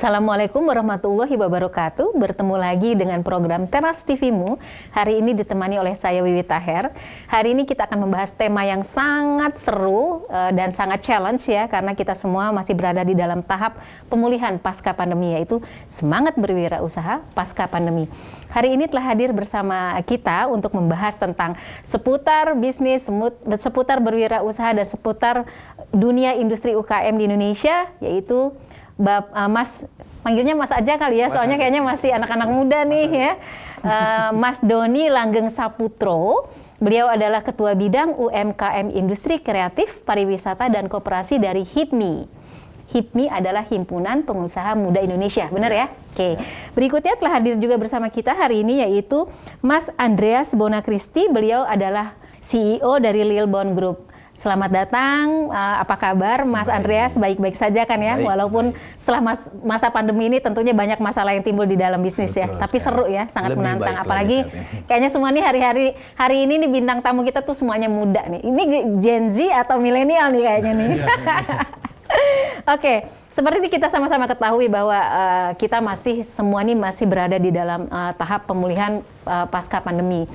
Assalamualaikum warahmatullahi wabarakatuh. Bertemu lagi dengan program Teras TV-mu. Hari ini ditemani oleh saya Wiwi Taher. Hari ini kita akan membahas tema yang sangat seru dan sangat challenge ya, karena kita semua masih berada di dalam tahap pemulihan pasca pandemi, yaitu semangat berwirausaha pasca pandemi. Hari ini telah hadir bersama kita untuk membahas tentang seputar bisnis, seputar berwirausaha dan seputar dunia industri UKM di Indonesia, yaitu Mas, panggilnya Mas aja kali ya, soalnya kayaknya masih anak-anak muda nih ya. Mas Doni Langgeng Saputro, beliau adalah Ketua Bidang UMKM Industri Kreatif, Pariwisata dan Koperasi dari HIPMI. HIPMI adalah Himpunan Pengusaha Muda Indonesia, benar ya? Oke. Berikutnya telah hadir juga bersama kita hari ini yaitu Mas Andreas Bonakristi, beliau adalah CEO dari Lilbon Group. Selamat datang, apa kabar Mas Andreas? Baik-baik saja kan ya? Walaupun setelah masa pandemi ini tentunya banyak masalah yang timbul di dalam bisnis. Betul, ya. Tapi seru ya, sangat menantang. Apalagi kayaknya semua nih hari ini nih bintang tamu kita tuh semuanya muda nih. Ini Gen Z atau milenial nih kayaknya nih. Oke. Seperti kita sama-sama ketahui bahwa kita semua ini masih berada di dalam tahap pemulihan pasca pandemi.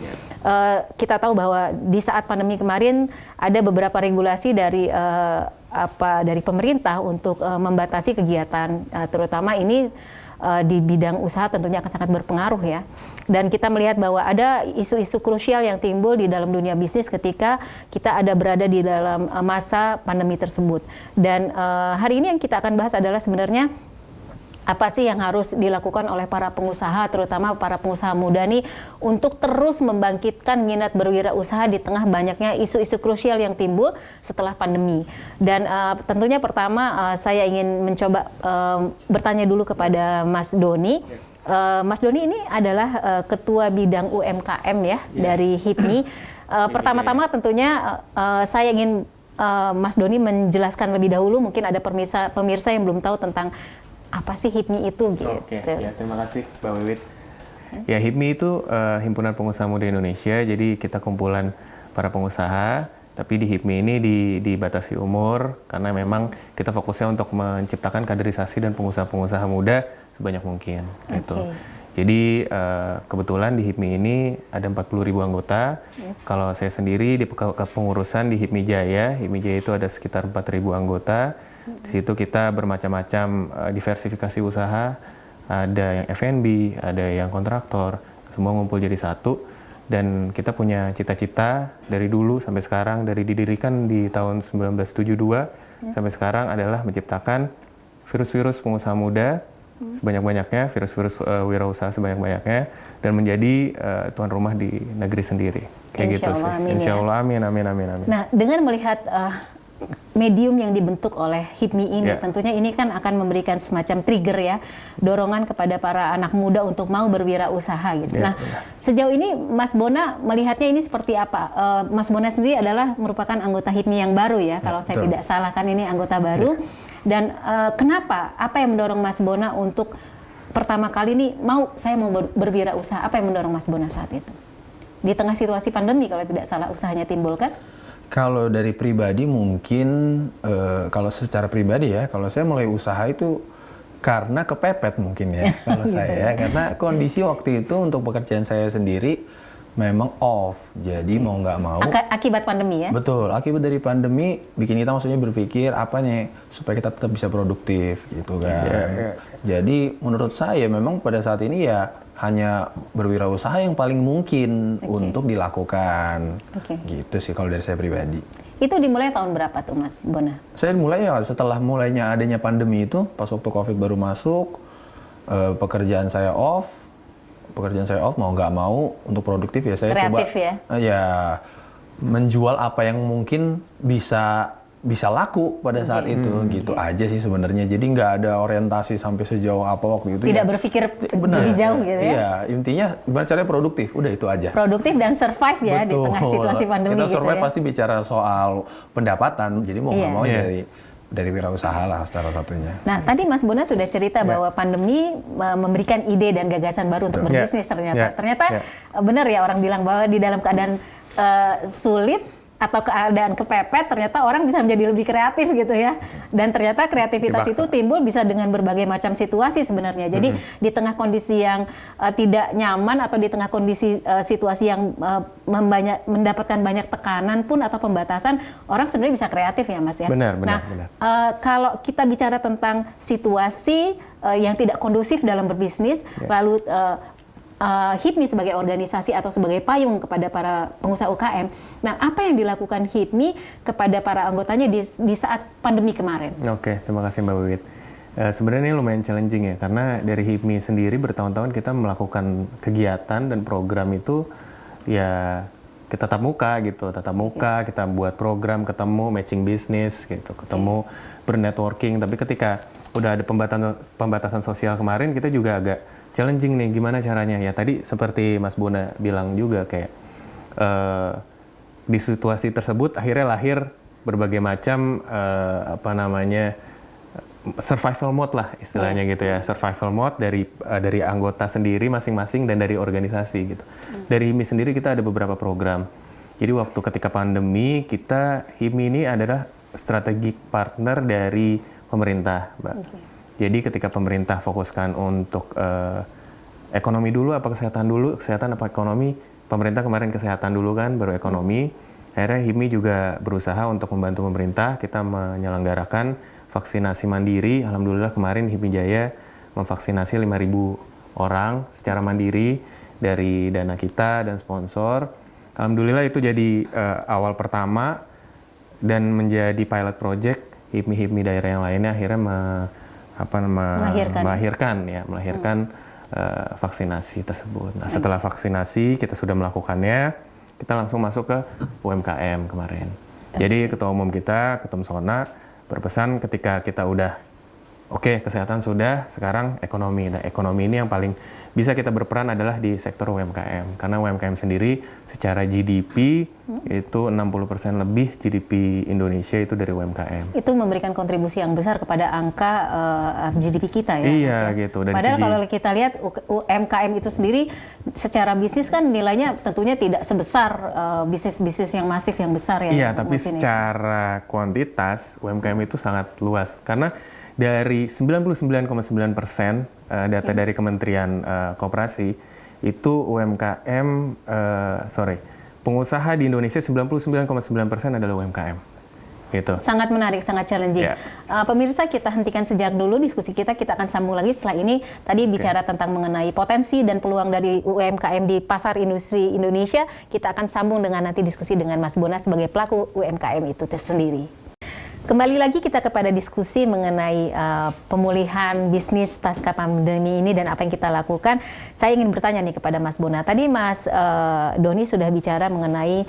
Kita tahu bahwa di saat pandemi kemarin ada beberapa regulasi dari pemerintah untuk membatasi kegiatan, terutama ini di bidang usaha tentunya akan sangat berpengaruh ya. Dan kita melihat bahwa ada isu-isu krusial yang timbul di dalam dunia bisnis ketika kita berada di dalam masa pandemi tersebut. Dan hari ini yang kita akan bahas adalah sebenarnya apa sih yang harus dilakukan oleh para pengusaha, terutama para pengusaha muda nih, untuk terus membangkitkan minat berwirausaha di tengah banyaknya isu-isu krusial yang timbul setelah pandemi. Dan tentunya pertama saya ingin mencoba bertanya dulu kepada Mas Doni. Mas Doni ini adalah Ketua Bidang UMKM ya dari HIPMI. Pertama-tama tentunya saya ingin Mas Doni menjelaskan lebih dahulu, mungkin ada pemirsa yang belum tahu tentang apa sih HIPMI itu gitu. Oke, ya, terima kasih Mbak Wiwit. Ya, HIPMI itu Himpunan Pengusaha Muda Indonesia, jadi kita kumpulan para pengusaha, tapi di HIPMI ini dibatasi umur karena memang kita fokusnya untuk menciptakan kaderisasi dan pengusaha-pengusaha muda sebanyak mungkin gitu. Jadi kebetulan di HIPMI ini ada 40.000 anggota. Kalau saya sendiri di kepengurusan di HIPMI Jaya itu ada sekitar 4.000 anggota. Di situ kita bermacam-macam diversifikasi usaha, ada yang F&B, ada yang kontraktor, semua ngumpul jadi satu. Dan kita punya cita-cita dari dulu sampai sekarang, dari didirikan di tahun 1972 sampai sekarang adalah menciptakan virus-virus pengusaha muda sebanyak-banyaknya, virus-virus wirausaha sebanyak-banyaknya, dan menjadi tuan rumah di negeri sendiri. Kayak gitu sih. Insya Allah, amin. Nah, dengan melihat medium yang dibentuk oleh HIPMI ini, tentunya ini kan akan memberikan semacam trigger ya, dorongan kepada para anak muda untuk mau berwirausaha gitu. Nah, sejauh ini Mas Bona melihatnya ini seperti apa? Mas Bona sendiri adalah merupakan anggota HIPMI yang baru ya, kalau saya tidak salah kan ini anggota baru. Dan kenapa? Apa yang mendorong Mas Bona untuk pertama kali ini saya mau berwirausaha? Apa yang mendorong Mas Bona saat itu? Di tengah situasi pandemi kalau tidak salah usahanya timbul kan? Kalau dari pribadi mungkin, kalau secara pribadi ya, kalau saya mulai usaha itu karena kepepet mungkin ya, kalau saya. Karena kondisi waktu itu untuk pekerjaan saya sendiri memang off, jadi mau nggak mau. Akibat pandemi ya? Betul, akibat dari pandemi bikin kita maksudnya berpikir apanya supaya kita tetap bisa produktif gitu kan. Jadi menurut saya memang pada saat ini ya hanya berwirausaha yang paling mungkin untuk dilakukan. Gitu sih kalau dari saya pribadi. Itu dimulai tahun berapa tuh Mas Bona? Saya mulai ya setelah mulainya adanya pandemi itu, pas waktu COVID baru masuk, pekerjaan saya off mau nggak mau untuk produktif ya saya kreatif coba ya menjual apa yang mungkin bisa laku pada saat itu gitu aja sih sebenarnya. Jadi nggak ada orientasi sampai sejauh apa waktu itu. Tidak berpikir lebih jauh gitu ya? Iya, intinya gimana caranya produktif, udah itu aja. Produktif dan survive ya. Betul. Di tengah situasi pandemi kita gitu ya. Survive pasti bicara soal pendapatan, jadi mau nggak mau dari wirausaha lah salah satunya. Nah, tadi Mas Bona sudah cerita bahwa pandemi memberikan ide dan gagasan baru untuk berbisnis ternyata. Ternyata benar ya orang bilang bahwa di dalam keadaan sulit atau keadaan kepepet, ternyata orang bisa menjadi lebih kreatif gitu ya. Dan ternyata kreativitas Dipaksa. itu timbul bisa dengan berbagai macam situasi sebenarnya. Jadi di tengah kondisi yang tidak nyaman atau di tengah kondisi situasi yang mendapatkan banyak tekanan pun atau pembatasan, orang sebenarnya bisa kreatif ya Mas ya. Benar. Kalau kita bicara tentang situasi yang tidak kondusif dalam berbisnis, lalu HIPMI sebagai organisasi atau sebagai payung kepada para pengusaha UKM. Nah, apa yang dilakukan HIPMI kepada para anggotanya di saat pandemi kemarin? Oke, terima kasih Mbak Wiwit. Sebenarnya ini lumayan challenging ya, karena dari HIPMI sendiri bertahun-tahun kita melakukan kegiatan dan program itu ya kita tatap muka gitu, kita buat program, ketemu, matching bisnis gitu, ketemu, bernetworking. Tapi ketika udah ada pembatasan sosial kemarin, kita juga agak challenging nih, gimana caranya? Ya tadi seperti Mas Bona bilang juga kayak di situasi tersebut akhirnya lahir berbagai macam survival mode lah istilahnya gitu ya, survival mode dari anggota sendiri masing-masing dan dari organisasi gitu. Dari HIPMI sendiri kita ada beberapa program. Jadi waktu ketika pandemi HIPMI ini adalah strategic partner dari pemerintah, Mbak. Jadi ketika pemerintah fokuskan untuk ekonomi dulu apa kesehatan dulu, kesehatan apa ekonomi, pemerintah kemarin kesehatan dulu kan, baru ekonomi. Akhirnya HIPMI juga berusaha untuk membantu pemerintah, kita menyelenggarakan vaksinasi mandiri. Alhamdulillah kemarin HIPMI Jaya memvaksinasi 5.000 orang secara mandiri dari dana kita dan sponsor. Alhamdulillah itu jadi awal pertama dan menjadi pilot project HIPMI daerah yang lainnya akhirnya melahirkan vaksinasi tersebut. Nah, setelah vaksinasi kita sudah melakukannya, kita langsung masuk ke UMKM kemarin. Jadi Ketua Umum kita, Ketum Sona, berpesan ketika kita udah oke, kesehatan sudah, sekarang ekonomi. Nah, ekonomi ini yang paling bisa kita berperan adalah di sektor UMKM. Karena UMKM sendiri secara GDP itu 60% lebih GDP Indonesia itu dari UMKM. Itu memberikan kontribusi yang besar kepada angka GDP kita ya. Iya gitu. Dari padahal kalau kita lihat UMKM itu sendiri secara bisnis kan nilainya tentunya tidak sebesar bisnis-bisnis yang masif yang besar ya. Iya, tapi secara kuantitas UMKM itu sangat luas. Karena dari 99,9% data dari Kementerian Koperasi itu UMKM, pengusaha di Indonesia 99,9% adalah UMKM. Gitu. Sangat menarik, sangat challenging. Yeah. Pemirsa, kita hentikan sejak dulu diskusi kita akan sambung lagi setelah ini. Tadi bicara tentang mengenai potensi dan peluang dari UMKM di pasar industri Indonesia. Kita akan sambung dengan nanti diskusi dengan Mas Bona sebagai pelaku UMKM itu tersendiri. Kembali lagi kita kepada diskusi mengenai pemulihan bisnis pasca pandemi ini dan apa yang kita lakukan. Saya ingin bertanya nih kepada Mas Bona. Tadi Mas Doni sudah bicara mengenai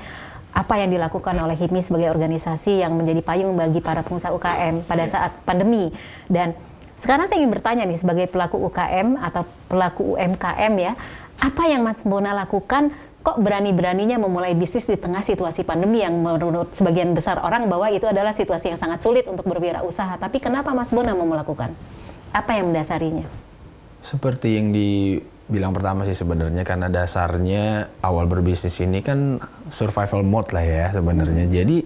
apa yang dilakukan oleh HIPMI sebagai organisasi yang menjadi payung bagi para pengusaha UKM pada saat pandemi. Dan sekarang saya ingin bertanya nih sebagai pelaku UKM atau pelaku UMKM ya, apa yang Mas Bona lakukan kok berani-beraninya memulai bisnis di tengah situasi pandemi yang menurut sebagian besar orang bahwa itu adalah situasi yang sangat sulit untuk berwirausaha. Tapi kenapa Mas Bona mau melakukan? Apa yang mendasarinya? Seperti yang dibilang pertama sih sebenarnya, karena dasarnya awal berbisnis ini kan survival mode lah ya sebenarnya. Jadi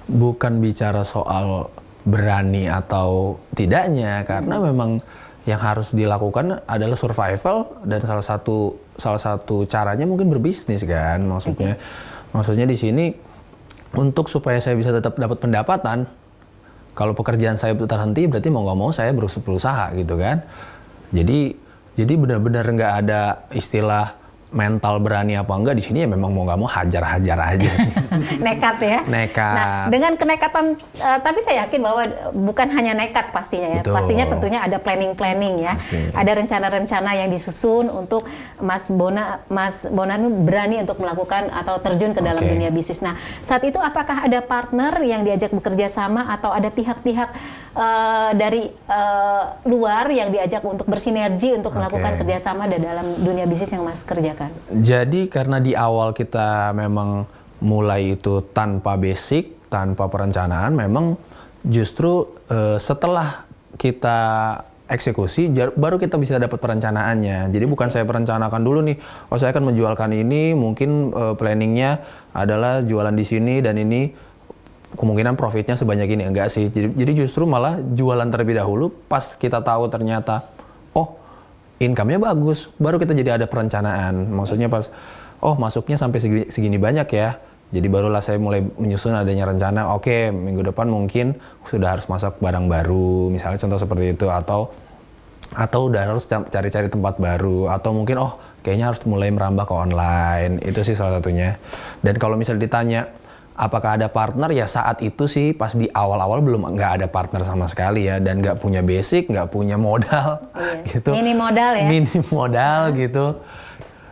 bukan bicara soal berani atau tidaknya, karena memang yang harus dilakukan adalah survival, dan salah satu caranya mungkin berbisnis kan, maksudnya di sini untuk supaya saya bisa tetap dapat pendapatan. Kalau pekerjaan saya terhenti berarti mau nggak mau saya berusaha gitu kan. Jadi benar-benar nggak ada istilah mental berani apa enggak, di sini ya memang mau nggak mau hajar-hajar aja sih. Nekat ya. Nekat. Nah, dengan kenekatan, tapi saya yakin bahwa bukan hanya nekat pastinya ya. Betul. Pastinya tentunya ada planning ya. Pasti. Ada rencana-rencana yang disusun untuk Mas Bona berani untuk melakukan atau terjun ke dalam dunia bisnis. Nah, saat itu apakah ada partner yang diajak bekerja sama atau ada pihak-pihak dari luar yang diajak untuk bersinergi untuk melakukan kerjasama dalam dunia bisnis yang Mas kerjakan? Jadi karena di awal kita memang mulai itu tanpa basic, tanpa perencanaan, memang justru setelah kita eksekusi, baru kita bisa dapat perencanaannya. Jadi bukan saya perencanakan dulu nih, oh saya akan menjualkan ini, mungkin planningnya adalah jualan di sini dan ini kemungkinan profitnya sebanyak ini. Enggak sih. Jadi justru malah jualan terlebih dahulu, pas kita tahu ternyata, oh income-nya bagus, baru kita jadi ada perencanaan. Maksudnya pas, oh masuknya sampai segini banyak ya. Jadi barulah saya mulai menyusun adanya rencana, oke, minggu depan mungkin sudah harus masak barang baru, misalnya contoh seperti itu, atau udah harus cari-cari tempat baru, atau mungkin kayaknya harus mulai merambah ke online. Itu sih salah satunya. Dan kalau misalnya ditanya apakah ada partner, ya saat itu sih pas di awal-awal nggak ada partner sama sekali ya, dan nggak punya basic, nggak punya modal. Gitu. Minim modal ya? Minim modal gitu.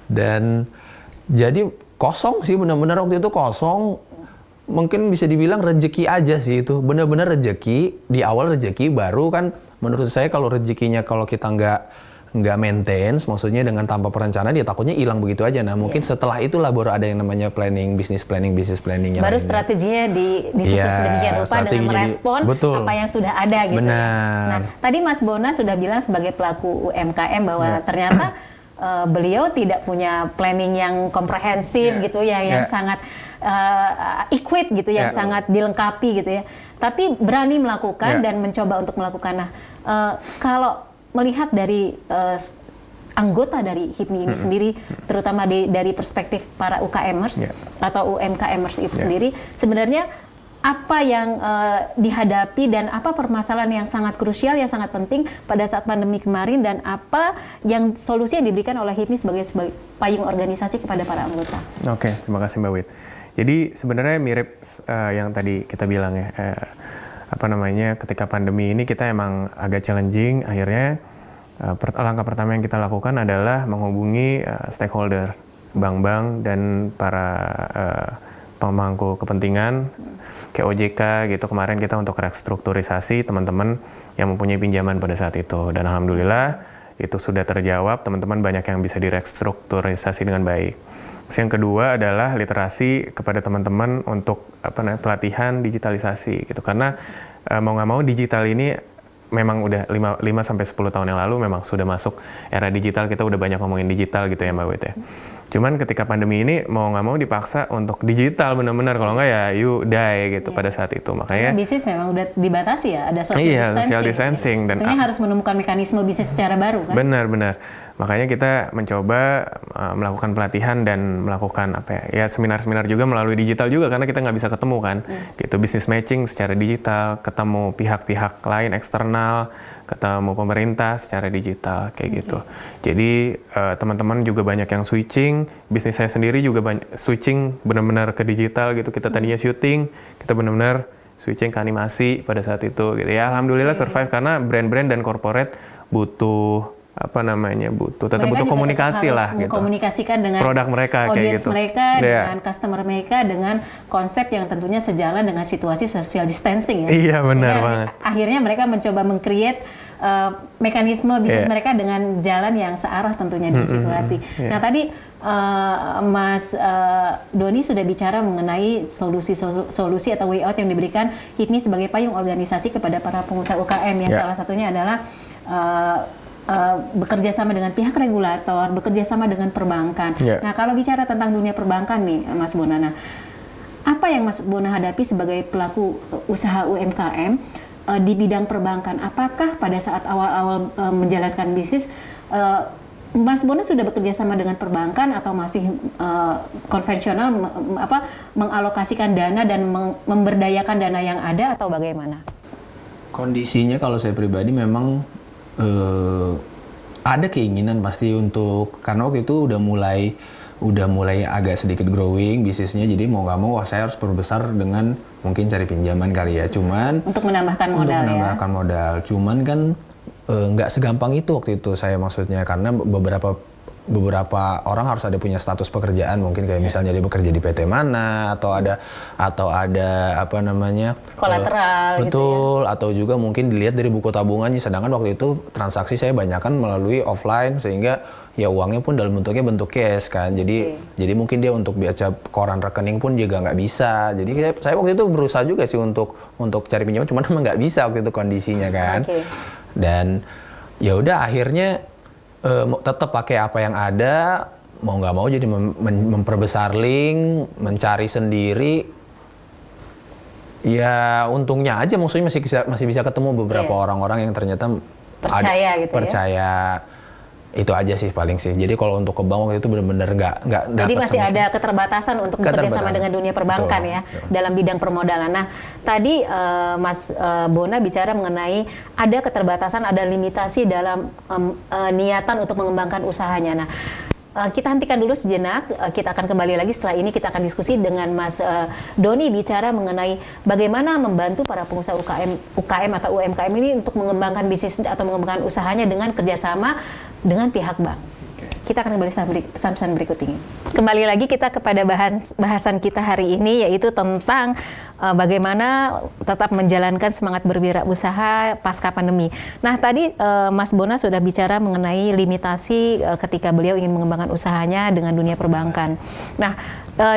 Dan jadi kosong sih, benar-benar waktu itu kosong. Mungkin bisa dibilang rezeki aja sih itu, benar-benar rezeki. Di awal rezeki, baru kan menurut saya kalau rezekinya kalau kita nggak maintain, maksudnya dengan tanpa perencanaan, dia takutnya hilang begitu aja. Nah mungkin setelah itulah baru ada yang namanya business planning yang baru lainnya. Strateginya disusun sedemikian rupa dengan merespon apa yang sudah ada gitu. Benar. Nah tadi Mas Bona sudah bilang sebagai pelaku UMKM bahwa ternyata beliau tidak punya planning yang komprehensif gitu ya, yang sangat equip gitu, yang sangat dilengkapi gitu ya. Tapi berani melakukan dan mencoba untuk melakukan. Nah, kalau melihat dari anggota dari HIPMI ini sendiri, terutama dari perspektif para UKMers atau UMKMers itu sendiri, sebenarnya apa yang dihadapi dan apa permasalahan yang sangat krusial, yang sangat penting pada saat pandemi kemarin, dan apa yang solusi yang diberikan oleh HIPMI sebagai payung organisasi kepada para anggota. Oke, terima kasih Mbak Wit. Jadi sebenarnya mirip yang tadi kita bilang ya, ketika pandemi ini kita emang agak challenging. Akhirnya langkah pertama yang kita lakukan adalah menghubungi stakeholder, bank-bank dan para pemangku kepentingan kayak OJK gitu. Kemarin kita untuk restrukturisasi teman-teman yang mempunyai pinjaman pada saat itu, dan alhamdulillah itu sudah terjawab, teman-teman banyak yang bisa direstrukturisasi dengan baik. Terus yang kedua adalah literasi kepada teman-teman untuk pelatihan digitalisasi gitu, karena mau nggak mau digital ini memang udah 5 sampai 10 tahun yang lalu memang sudah masuk era digital. Kita udah banyak ngomongin digital gitu ya Mbak Wit ya. Cuman ketika pandemi ini mau nggak mau dipaksa untuk digital benar-benar, kalau nggak ya you die gitu pada saat itu. Makanya bisnis memang udah dibatasi ya, ada social distancing. Dan tentunya harus menemukan mekanisme bisnis secara baru kan. Benar. Makanya kita mencoba melakukan pelatihan dan melakukan seminar-seminar juga melalui digital juga, karena kita nggak bisa ketemu kan. Gitu, business matching secara digital, ketemu pihak-pihak lain eksternal, ketemu pemerintah secara digital kayak gitu. Jadi teman-teman juga banyak yang switching, bisnis saya sendiri juga banyak switching benar-benar ke digital gitu. Kita tadinya syuting, kita benar-benar switching ke animasi pada saat itu gitu ya. Alhamdulillah survive, karena brand-brand dan corporate butuh tetap butuh komunikasi lah gitu. Komunikasikan dengan produk mereka kayak gitu. Mereka dengan customer mereka, dengan konsep yang tentunya sejalan dengan situasi social distancing ya. Iya benar banget. Akhirnya mereka mencoba meng-create mekanisme bisnis mereka dengan jalan yang searah tentunya dengan situasi. Nah tadi Mas Doni sudah bicara mengenai solusi atau way out yang diberikan HIPMI sebagai payung organisasi kepada para pengusaha UKM, yang salah satunya adalah bekerja sama dengan pihak regulator, bekerja sama dengan perbankan. Nah, kalau bicara tentang dunia perbankan nih, Mas Bona, apa yang Mas Bona hadapi sebagai pelaku usaha UMKM di bidang perbankan? Apakah pada saat awal-awal menjalankan bisnis, Mas Bona sudah bekerja sama dengan perbankan atau masih konvensional, mengalokasikan dana dan memberdayakan dana yang ada, atau bagaimana? Kondisinya kalau saya pribadi memang ada keinginan pasti karena waktu itu udah mulai agak sedikit growing bisnisnya, jadi mau nggak mau saya harus perbesar dengan mungkin cari pinjaman kali ya, cuman untuk menambahkan modal. Cuman kan nggak segampang itu waktu itu saya, maksudnya karena beberapa orang harus ada punya status pekerjaan, mungkin kayak misalnya dia bekerja di PT mana, atau ada kolateral betul gitu ya. Atau juga mungkin dilihat dari buku tabungannya, sedangkan waktu itu transaksi saya banyakkan melalui offline, sehingga ya uangnya pun dalam bentuk cash kan, jadi mungkin dia untuk baca koran rekening pun juga nggak bisa. Jadi saya waktu itu berusaha juga sih untuk cari pinjaman, cuman emang nggak bisa waktu itu kondisinya kan. Dan ya udah akhirnya tetap pakai apa yang ada, mau nggak mau jadi memperbesar link, mencari sendiri. Ya untungnya aja, maksudnya masih bisa ketemu beberapa orang-orang yang ternyata percaya gitu percaya. Itu aja sih paling sih. Jadi kalau untuk ke bank waktu itu benar-benar nggak dapat. Jadi masih ada keterbatasan untuk bekerja sama dengan dunia perbankan. Betul, ya, dalam bidang permodalan. Nah, tadi Mas Bona bicara mengenai ada keterbatasan, ada limitasi dalam niatan untuk mengembangkan usahanya. Nah, kita hentikan dulu sejenak, kita akan kembali lagi setelah ini, kita akan diskusi dengan Mas Doni bicara mengenai bagaimana membantu para pengusaha UKM atau UMKM ini untuk mengembangkan bisnis atau mengembangkan usahanya dengan kerjasama dengan pihak bank. Kita akan kembali pesan-pesan berikut ini. Kembali lagi kita kepada bahasan kita hari ini, yaitu tentang bagaimana tetap menjalankan semangat berwirausaha pasca pandemi. Nah, tadi Mas Bona sudah bicara mengenai limitasi ketika beliau ingin mengembangkan usahanya dengan dunia perbankan. Nah,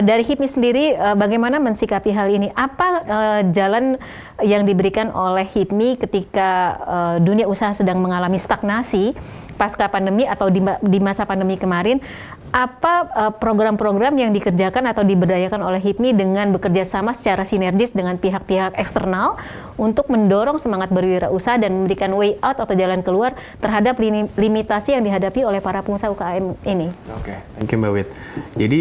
dari HIPMI sendiri bagaimana mensikapi hal ini? Apa jalan yang diberikan oleh HIPMI ketika dunia usaha sedang mengalami stagnasi pasca pandemi atau di masa pandemi kemarin? Apa program-program yang dikerjakan atau diberdayakan oleh HIPMI dengan bekerja sama secara sinergis dengan pihak-pihak eksternal untuk mendorong semangat berwirausaha dan memberikan way out atau jalan keluar terhadap limitasi yang dihadapi oleh para pengusaha UKM ini? Oke, thank you Mbak Wit. Jadi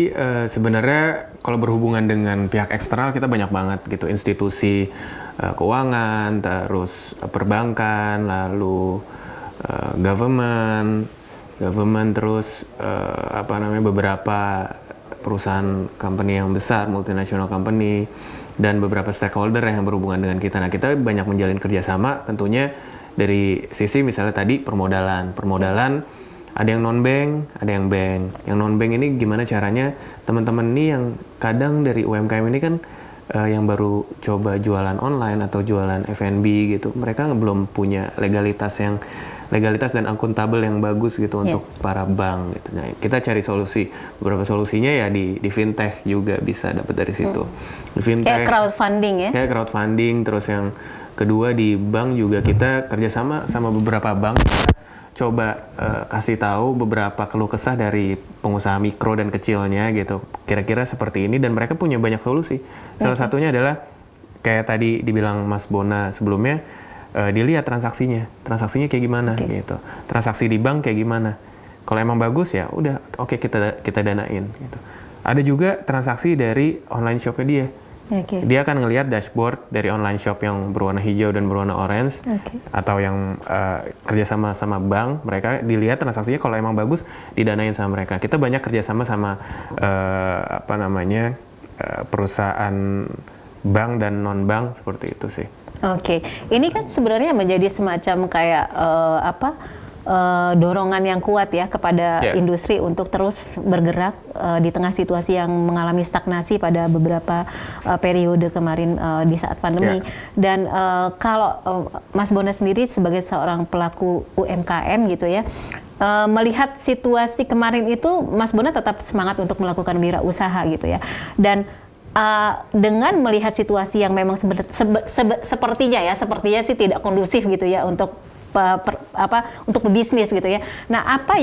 sebenarnya kalau berhubungan dengan pihak eksternal kita banyak banget gitu, institusi keuangan, terus perbankan, lalu government terus beberapa perusahaan company yang besar, multinational company, dan beberapa stakeholder yang berhubungan dengan kita. Nah, kita banyak menjalin kerjasama tentunya dari sisi misalnya tadi permodalan ada yang non-bank, ada yang bank. Yang non-bank ini gimana caranya teman-teman ini yang kadang dari UMKM ini kan yang baru coba jualan online atau jualan F&B gitu, mereka belum punya legalitas dan akuntabel yang bagus gitu untuk para bank gitu. Nah, kita cari solusi. Beberapa solusinya ya di fintech juga bisa dapat dari situ. Di fintech, kayak crowdfunding ya? Kayak crowdfunding. Terus yang kedua di bank juga kita kerjasama sama beberapa bank. Coba kasih tahu beberapa keluh kesah dari pengusaha mikro dan kecilnya gitu. Kira-kira seperti ini dan mereka punya banyak solusi. Salah satunya adalah kayak tadi dibilang Mas Bona sebelumnya, dilihat transaksinya kayak gimana gitu. Transaksi di bank kayak gimana. Kalau emang bagus ya udah oke, kita danain gitu. Ada juga transaksi dari online shopnya dia. Dia akan ngelihat dashboard dari online shop yang berwarna hijau dan berwarna orange atau yang kerjasama sama bank. Mereka dilihat transaksinya kalau emang bagus didanain sama mereka. Kita banyak kerjasama sama perusahaan bank dan non bank seperti itu sih. Oke, ini kan sebenarnya menjadi semacam kayak dorongan yang kuat ya kepada industri untuk terus bergerak di tengah situasi yang mengalami stagnasi pada beberapa periode kemarin di saat pandemi. Dan kalau Mas Bona sendiri sebagai seorang pelaku UMKM gitu ya, melihat situasi kemarin itu, Mas Bona tetap semangat untuk melakukan wirausaha gitu ya. Dan dengan melihat situasi yang memang sepertinya sih tidak kondusif gitu ya untuk untuk berbisnis gitu ya. Nah, apa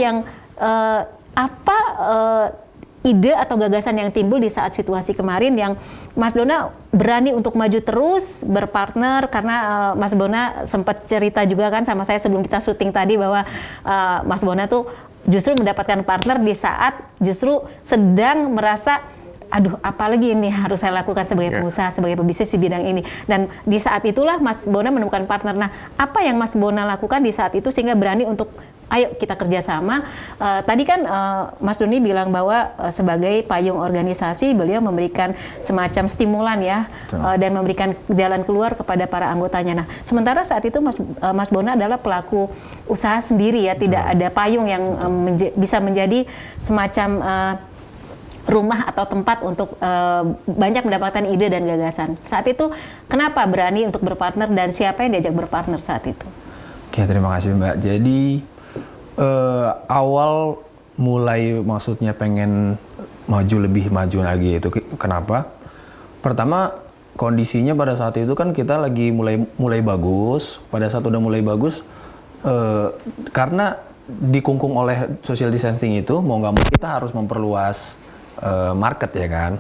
ide atau gagasan yang timbul di saat situasi kemarin yang Mas Bona berani untuk maju terus berpartner, karena Mas Bona sempat cerita juga kan sama saya sebelum kita syuting tadi bahwa Mas Bona tuh justru mendapatkan partner di saat justru sedang merasa aduh, apalagi ini harus saya lakukan sebagai pengusaha, sebagai pebisnis di bidang ini. Dan di saat itulah Mas Bona menemukan partner. Nah, apa yang Mas Bona lakukan di saat itu sehingga berani untuk ayo kita kerjasama? Tadi kan Mas Doni bilang bahwa sebagai payung organisasi beliau memberikan semacam stimulan ya, dan memberikan jalan keluar kepada para anggotanya. Nah, sementara saat itu Mas Bona adalah pelaku usaha sendiri ya, tidak ada payung yang bisa menjadi semacam rumah atau tempat untuk banyak mendapatkan ide dan gagasan. Saat itu kenapa berani untuk berpartner dan siapa yang diajak berpartner saat itu? Oke, terima kasih Mbak. Jadi awal mulai maksudnya pengen lebih maju lagi itu kenapa? Pertama, kondisinya pada saat itu kan kita lagi mulai bagus. Pada saat udah mulai bagus, karena dikungkung oleh social distancing itu, mau nggak mau kita harus memperluas market ya kan,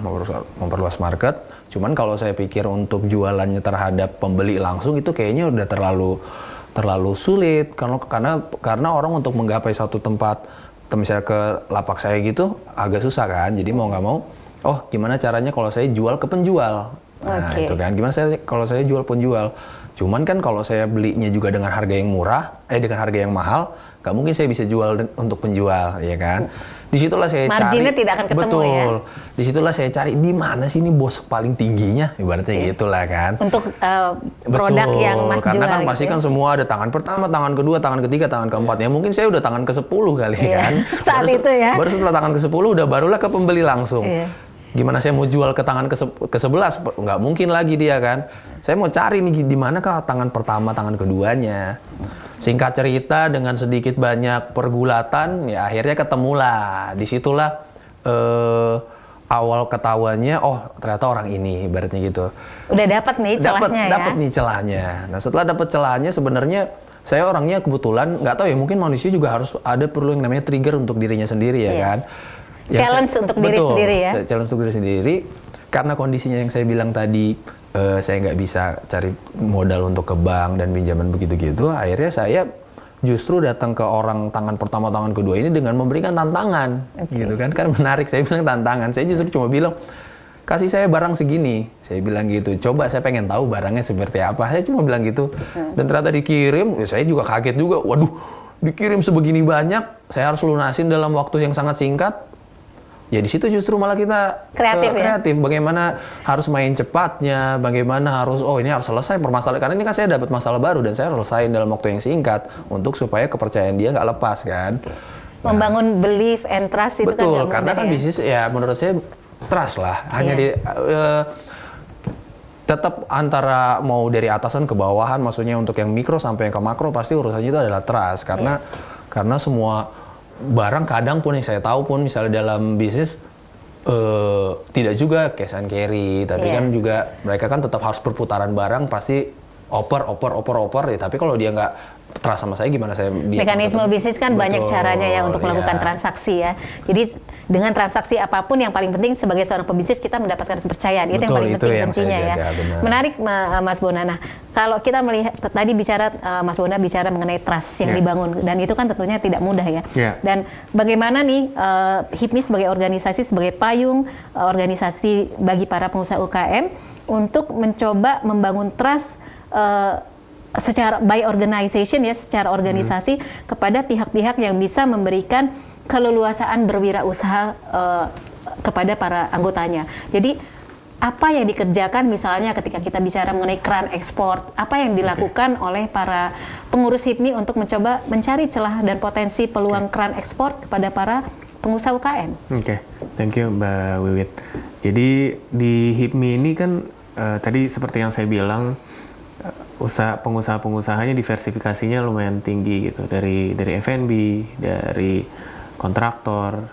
memperluas market. Cuman kalau saya pikir untuk jualannya terhadap pembeli langsung itu kayaknya udah terlalu sulit, karena orang untuk menggapai satu tempat, misalnya ke lapak saya gitu agak susah kan. Jadi mau nggak mau, oh gimana caranya kalau saya jual ke penjual. Nah itu kan, gimana kalau saya jual penjual. Cuman kan kalau saya belinya juga dengan harga yang murah, dengan harga yang mahal, nggak mungkin saya bisa jual untuk penjual, ya kan? Disitulah saya marginnya cari, tidak akan ketemu betul. Ya. Disitulah saya cari di mana sih ini bos paling tingginya, ibaratnya gitulah kan. Untuk produk betul, yang Mas karena jual kan pasti kan semua ada tangan pertama, tangan kedua, tangan ketiga, tangan keempat. Ya mungkin saya udah tangan ke-10 kali kan. Saat itu ya. Baru setelah tangan ke-10 barulah ke pembeli langsung. Gimana saya mau jual ke tangan ke-11? Nggak mungkin lagi dia kan. Saya mau cari nih di mana kah tangan pertama, tangan keduanya. Singkat cerita, dengan sedikit banyak pergulatan, ya akhirnya ketemulah. Disitulah awal ketahuannya, oh ternyata orang ini, ibaratnya gitu. Udah dapat nih celahnya ya? Dapat nih celahnya. Nah setelah dapat celahnya, sebenarnya saya orangnya kebetulan, nggak tahu ya, mungkin manusia juga harus ada perlu yang namanya trigger untuk dirinya sendiri ya kan. Challenge untuk diri sendiri ya? Challenge untuk diri sendiri. Karena kondisinya yang saya bilang tadi, saya nggak bisa cari modal untuk ke bank dan pinjaman begitu-gitu. Akhirnya saya justru datang ke orang tangan pertama, tangan kedua ini dengan memberikan tantangan, gitu kan? Kan menarik, saya bilang tantangan. Saya justru cuma bilang, kasih saya barang segini. Saya bilang gitu, coba saya pengen tahu barangnya seperti apa. Saya cuma bilang gitu. Dan ternyata dikirim, ya saya juga kaget juga. Waduh, dikirim sebegini banyak, saya harus lunasin dalam waktu yang sangat singkat. Ya di situ justru malah kita kreatif. Bagaimana harus main cepatnya, bagaimana harus ini harus selesai permasalahan. Karena ini kan saya dapat masalah baru dan saya harus selesaiin dalam waktu yang singkat untuk supaya kepercayaan dia nggak lepas kan. Membangun belief and trust itu betul, kan karena kan bisnis ya menurut saya trust lah. Hanya tetap antara mau dari atasan ke bawahan, maksudnya untuk yang mikro sampai yang ke makro pasti urusannya itu adalah trust. Karena semua barang kadang pun yang saya tahu pun misalnya dalam bisnis tidak juga cash and carry, tapi kan juga mereka kan tetap harus perputaran barang, pasti oper ya. Tapi kalau dia nggak trust sama saya, gimana saya mekanisme bisnis kan banyak caranya ya untuk melakukan transaksi ya. Jadi dengan transaksi apapun yang paling penting sebagai seorang pebisnis kita mendapatkan kepercayaan. Itu yang paling penting kuncinya ya. Benar. Menarik Mas Bona. Nah, kalau kita melihat tadi bicara Mas Bona bicara mengenai trust yang dibangun dan itu kan tentunya tidak mudah ya. Dan bagaimana nih HIPMI sebagai organisasi, sebagai payung organisasi bagi para pengusaha UKM untuk mencoba membangun trust secara by organization ya, secara organisasi kepada pihak-pihak yang bisa memberikan keleluasaan berwirausaha kepada para anggotanya. Jadi apa yang dikerjakan misalnya ketika kita bicara mengenai keran ekspor, apa yang dilakukan oleh para pengurus HIPMI untuk mencoba mencari celah dan potensi peluang keran ekspor kepada para pengusaha UKM? Thank you Mbak Wiwit. Jadi di HIPMI ini kan tadi seperti yang saya bilang, pengusaha-pengusahanya diversifikasinya lumayan tinggi gitu, dari F&B, dari kontraktor,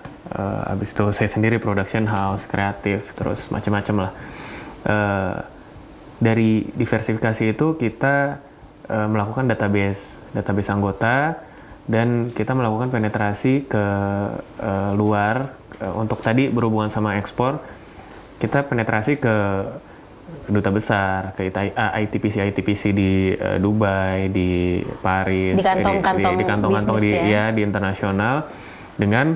habis itu saya sendiri production house, kreatif, terus macam-macam lah. Dari diversifikasi itu kita melakukan database anggota dan kita melakukan penetrasi ke luar. Untuk tadi berhubungan sama ekspor, kita penetrasi ke duta besar, ke ITPC di Dubai, di Paris, di kantong-kantong di internasional, dengan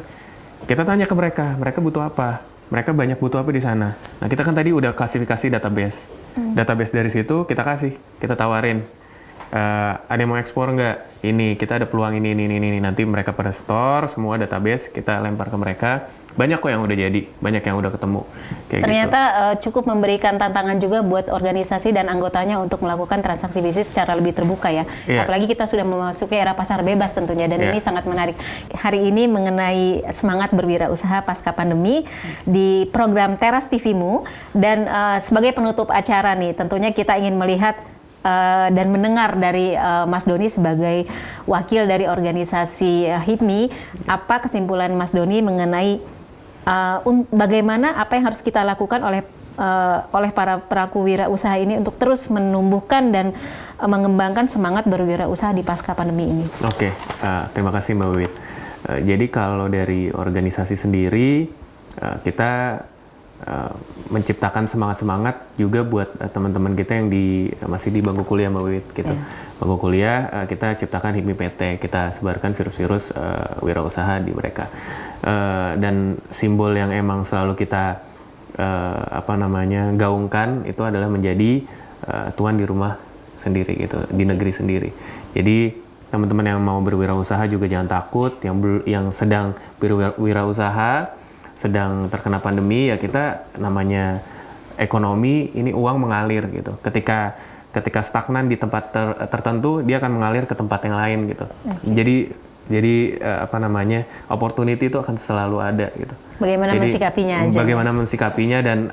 kita tanya ke mereka butuh apa, mereka banyak butuh apa di sana. Nah kita kan tadi udah klasifikasi database dari situ kita tawarin, ada yang mau ekspor nggak? Ini kita ada peluang ini, nanti mereka pada store semua database, kita lempar ke mereka. Banyak kok yang udah jadi, banyak yang udah ketemu. Ternyata cukup memberikan tantangan juga buat organisasi dan anggotanya untuk melakukan transaksi bisnis secara lebih terbuka ya. Apalagi kita sudah memasuki era pasar bebas tentunya, dan ini sangat menarik. Hari ini mengenai semangat berwirausaha pasca pandemi di program Teras TV-mu, dan sebagai penutup acara nih, tentunya kita ingin melihat dan mendengar dari Mas Doni sebagai wakil dari organisasi HIPMI, apa kesimpulan Mas Doni mengenai bagaimana apa yang harus kita lakukan oleh para pelaku wirausaha ini untuk terus menumbuhkan dan mengembangkan semangat berwirausaha di pasca pandemi ini? Oke, terima kasih Mbak Wiwit. Jadi kalau dari organisasi sendiri, kita menciptakan semangat-semangat juga buat teman-teman kita yang masih di bangku kuliah Mbak Wiwit gitu. Bangku kuliah kita ciptakan HIPMI PT, kita sebarkan virus-virus wirausaha di mereka. Dan simbol yang emang selalu kita gaungkan itu adalah menjadi tuan di rumah sendiri gitu, di negeri sendiri. Jadi teman-teman yang mau berwirausaha juga jangan takut, yang sedang berwirausaha sedang terkena pandemi, ya kita namanya ekonomi ini uang mengalir gitu. Ketika stagnan di tempat tertentu, dia akan mengalir ke tempat yang lain gitu. Jadi opportunity itu akan selalu ada gitu. Bagaimana mensikapinya aja. Bagaimana mensikapinya dan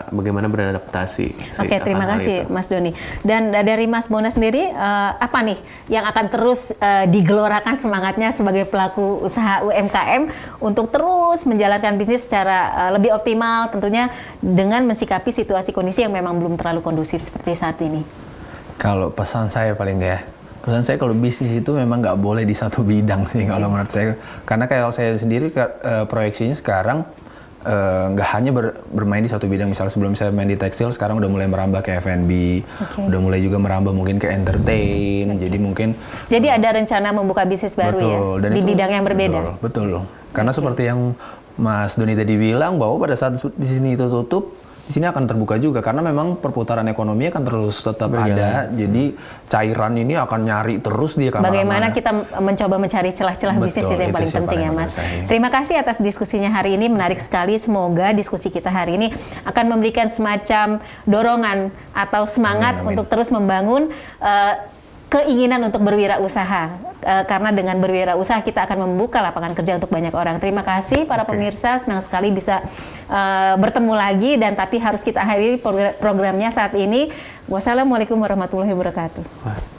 bagaimana beradaptasi. Oke, terima kasih Mas Doni. Dan dari Mas Bona sendiri, apa nih yang akan terus digelorakan semangatnya sebagai pelaku usaha UMKM untuk terus menjalankan bisnis secara lebih optimal, tentunya dengan mensikapi situasi kondisi yang memang belum terlalu kondusif seperti saat ini? Kalau pesan saya paling pesan saya kalau bisnis itu memang nggak boleh di satu bidang sih kalau menurut saya. Karena kayak saya sendiri proyeksinya sekarang nggak hanya bermain di satu bidang. Misalnya sebelum saya main di tekstil, sekarang udah mulai merambah ke F&B, udah mulai juga merambah mungkin ke entertain. Jadi ada rencana membuka bisnis baru dan di bidang yang berbeda. Betul. Karena seperti yang Mas Doni tadi bilang bahwa pada saat di sini itu tutup, di sini akan terbuka juga karena memang perputaran ekonomi akan terus tetap ada. Jadi cairan ini akan nyari terus dia kemana-mana. Bagaimana kita mencoba mencari celah-celah bisnis itu yang paling penting ya Mas. Terima kasih atas diskusinya hari ini, menarik sekali. Semoga diskusi kita hari ini akan memberikan semacam dorongan atau semangat untuk terus membangun keinginan untuk berwirausaha. Karena dengan berwirausaha kita akan membuka lapangan kerja untuk banyak orang. Terima kasih para pemirsa, senang sekali bisa bertemu lagi, dan tapi harus kita akhiri programnya saat ini. Wassalamualaikum warahmatullahi wabarakatuh.